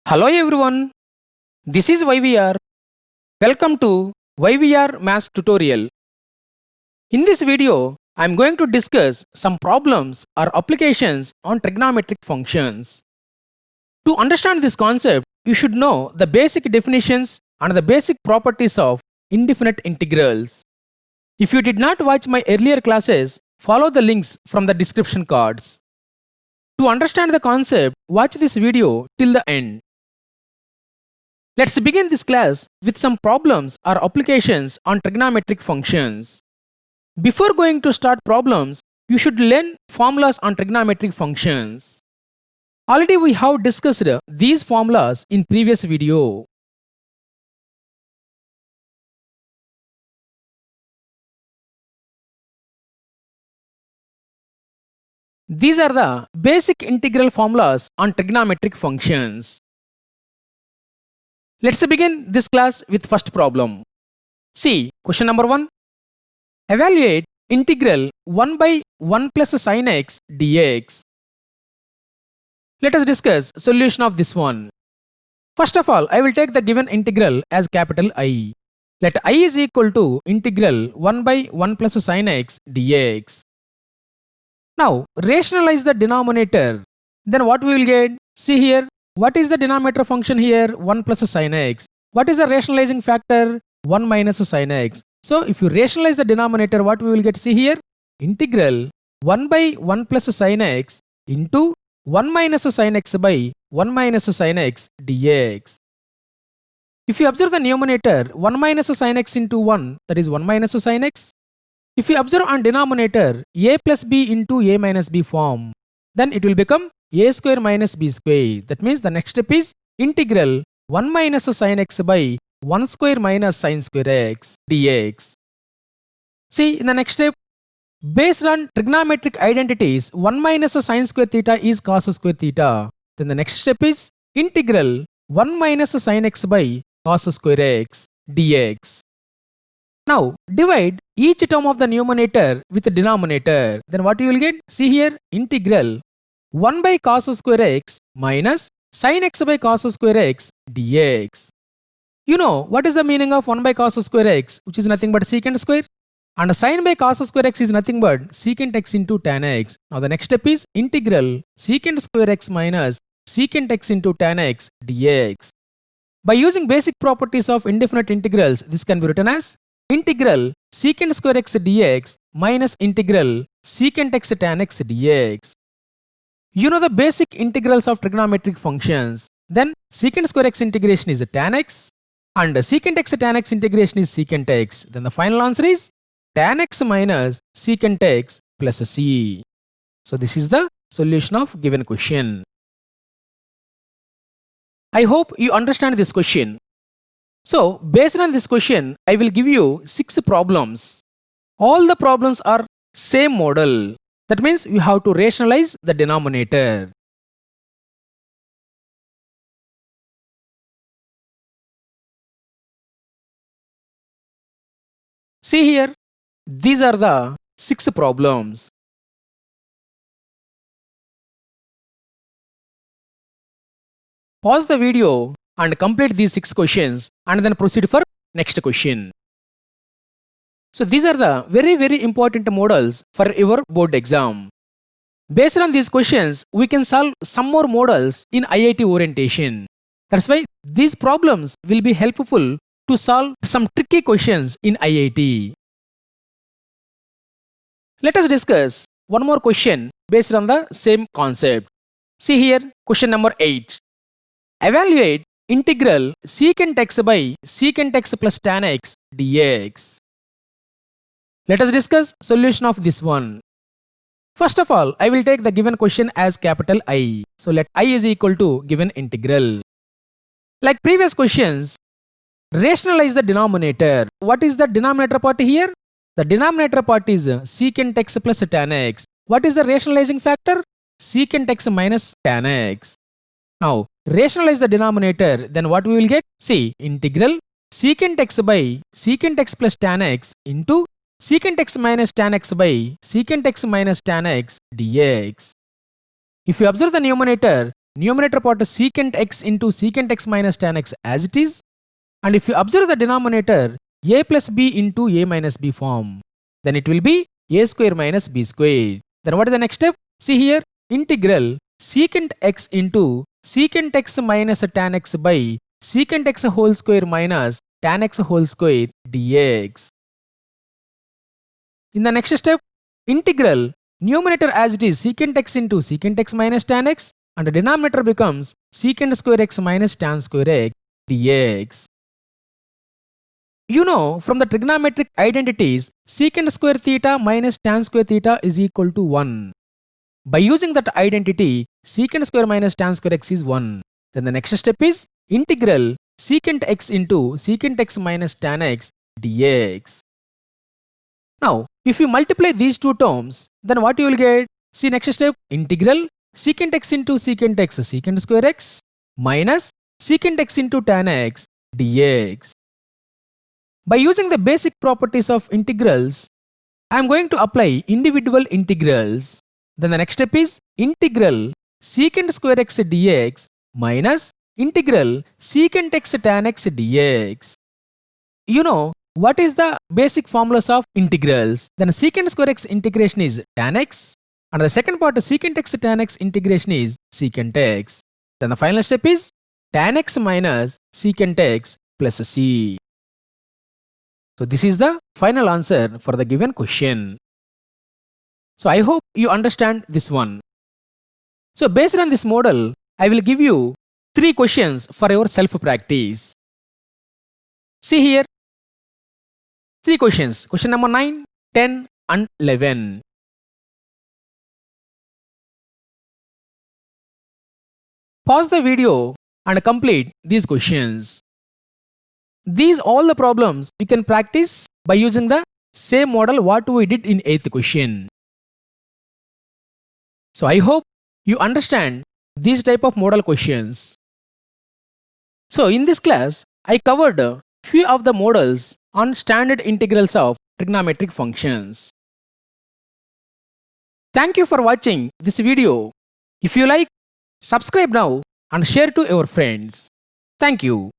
Hello everyone, this is YVR. Welcome to YVR Maths tutorial. In this video, I am going to discuss some problems or applications on trigonometric functions. To understand this concept, you should know the basic definitions and the basic properties of indefinite integrals. If you did not watch my earlier classes, follow the links from the description cards. To understand the concept, watch this video till the end. Let's begin this class with some problems or applications on trigonometric functions. Before going to start problems, you should learn formulas on trigonometric functions. Already we have discussed these formulas in previous video. These are the basic integral formulas on trigonometric functions. Let's begin this class with first problem. See, question number 1. Evaluate integral 1 by 1 plus sin x dx. Let us discuss solution of this one. First of all, I will take the given integral as capital I. Let I is equal to integral 1 by 1 plus sin x dx. Now, rationalize the denominator. Then what we will get? See here. What is the denominator function here? 1 plus sin x. What is the rationalizing factor? 1 minus sin x. So if you rationalize the denominator, what we will get? See here. Integral 1 by 1 plus sin x into 1 minus sin x by 1 minus sin x dx. If you observe the numerator, 1 minus sin x into 1, that is 1 minus sin x. If you observe on denominator, a plus b into a minus b form, then it will become a square minus b square. That means the next step is integral 1 minus sin x by 1 square minus sin square x dx. See, in the next step, based on trigonometric identities, 1 minus sin square theta is cos square theta. Then the next step is integral 1 minus sin x by cos square x dx. Now, divide each term of the numerator with the denominator. Then what you will get? See here, integral 1 by cos square x minus sin x by cos square x dx. You know what is the meaning of 1 by cos square x, which is nothing but secant square, and sin by cos square x is nothing but secant x into tan x. Now the next step is integral secant square x minus secant x into tan x dx. By using basic properties of indefinite integrals, this can be written as integral secant square x dx minus integral secant x tan x dx. You know the basic integrals of trigonometric functions. Then secant square x integration is tan x and secant x tan x integration is secant x. Then the final answer is tan x minus secant x plus c. So this is the solution of given question. I hope you understand this question. So based on this question, I will give you 6 problems. All the problems are same model. That means you have to rationalize the denominator. See here, these are the 6 problems. Pause the video and complete these 6 questions and then proceed for next question. So these are the very important models for your board exam. Based on these questions, we can solve some more models in IIT orientation. That's why these problems will be helpful to solve some tricky questions in IIT. Let us discuss one more question based on the same concept. See here, question number 8. Evaluate integral secant x by secant x plus tan x dx. Let us discuss solution of this one. First of all, I will take the given question as capital I. So let I is equal to given integral. Like previous questions, rationalize the denominator. What is the denominator part here? The denominator part is secant x plus tan x. What is the rationalizing factor? Secant x minus tan x. Now, rationalize the denominator, then what we will get? See, integral secant x by secant x plus tan x into secant x minus tan x by secant x minus tan x dx. If you observe the numerator, numerator part secant x into secant x minus tan x as it is. And if you observe the denominator a plus b into a minus b form, then it will be a square minus b square. Then what is the next step? See here, integral secant x into secant x minus tan x by secant x whole square minus tan x whole square dx. In the next step, integral numerator as it is secant x into secant x minus tan x, and the denominator becomes secant square x minus tan square x dx. You know from the trigonometric identities, secant square theta minus tan square theta is equal to 1. By using that identity, secant square minus tan square x is 1. Then the next step is integral secant x into secant x minus tan x dx. Now, if you multiply these two terms, then what you will get? See next step, integral secant x into secant x secant square x minus secant x into tan x dx. By using the basic properties of integrals, I am going to apply individual integrals. Then the next step is integral secant square x dx minus integral secant x tan x dx. You know what is the basic formulas of integrals? Then secant square x integration is tan x, and the second part secant x tan x integration is secant x. Then the final step is tan x minus secant x plus c. So this is the final answer for the given question. So I hope you understand this one. So based on this model, I will give you 3 questions for your self-practice. See here, 3 questions. Question number 9, 10 and 11. Pause the video and complete these questions. These all the problems you can practice by using the same model what we did in 8th question. So I hope you understand these type of model questions. So in this class, I covered a few of the models on standard integrals of trigonometric functions. Thank you for watching this video. If you like, subscribe now and share to your friends. Thank you.